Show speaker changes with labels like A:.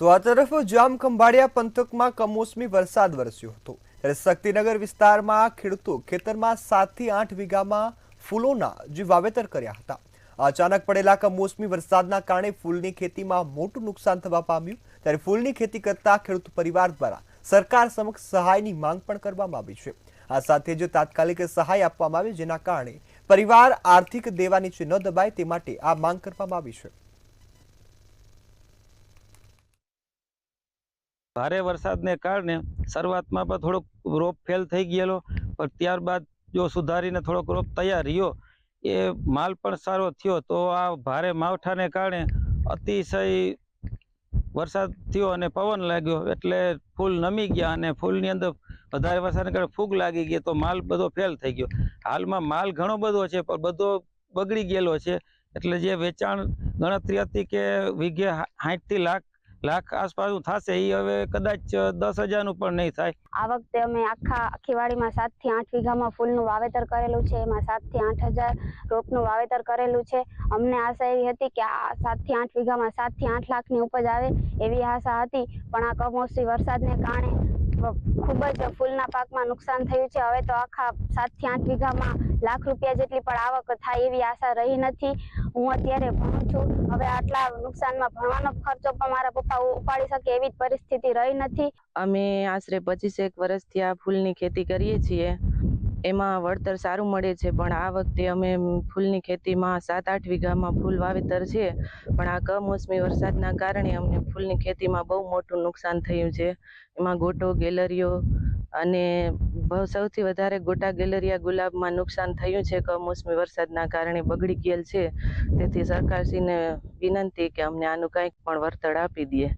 A: તો આ તરફ જામખંભાળિયા પંથકમાં કમોસમી વરસાદ વરસ્યો હતો ત્યારે શક્તિનગર વિસ્તારમાં ખેડૂતો ખેતરમાં 7 થી 8 વીઘામાં ફૂલોના વાવેતર કર્યા હતા। અચાનક પડેલા કમોસમી વરસાદના કારણે ફૂલની ખેતીમાં મોટું નુકસાન થવા પામ્યું ત્યારે ફૂલની ખેતી કરતા ખેડૂત પરિવાર દ્વારા સરકાર સમક્ષ સહાયની માંગ પણ કરવામાં આવી છે। આ સાથે જ તાત્કાલિક સહાય આપવામાં આવે જેના કારણે પરિવાર આર્થિક દેવા નીચે ન દબાય તે માટે આ માંગ કરવામાં આવી છે।
B: भारे वरसाद ने कारण शुरुआत में थोड़ो रोप फेल थी गયેલો पर त्यारबाद जो सुधारी ने थोड़ो रोप तैयार रह्यो ये माल पण सारो थयो। तो आ भारे मावठा ने कारण अतिशय वरसाद थयो अने पवन लाग्यो एटले फूल नमी गया अने फूल नी अंदर वधारे वरसाद ने कारण फूग लागी गई तो माल बधो फेल थई गयो। हाल में माल घणो बधो छे पण बधो बगड़ी गेलो छे एटले जे वेचाण गणतरी हती के वीघे 60 થી लाख आसपास थशे ई हवे कदाच 10,000 નું पण नहीं थाय।
C: आ वखते अमे आखी वाड़ी में 7 થી 8 वीघा फूलનું वावेतर करेलू छे। एमां 7 થી 8,000 रोपનું वावेतर करेलू छे। अमने आशा एवी हती के आ 7 થી 8 वीघा 7 થી 8 लाखनी उपज आवे एवी आशा हती पण आ कमोसमी वरसादने कारणे खूब ज फूलना पाकमां नुकसान थयुं छे। हवे तो आखा 7 થી 8 वीघा लाख रुपया जेटली पण आवक थाय एवी आशा रही नथी। हूँ अत्यारे भणुं छुं, हवे आटला नुकसानमां भणવાનો खर्चो पण मारा पप्पा उपाड़ी शके एवी परिस्थिति रही नथी।
D: अमे आश्रे 25 वर्षथी आ फूलनी खेती करीए छीए। एमां वळतर सारुं मळे छे पण आ वखते अमे फूलनी खेतीमां 7-8 वीघामां फूल वावेतर छे पण आ कमोसमी वरसादना कारणे अमने फूलनी खेतीमां बहु मोटुं नुकसान थयुं छे। एमां गोटो गेलरियो अने सौथी वधारे गोटा गेलरिया गुलाबमां नुकसान थयुं छे। कमोसमी वरसादना कारणे बगड़ी गेल छे तेथी सरकारश्रीने विनंती के अमने आनुं कंईक पण वळतर आपी दे।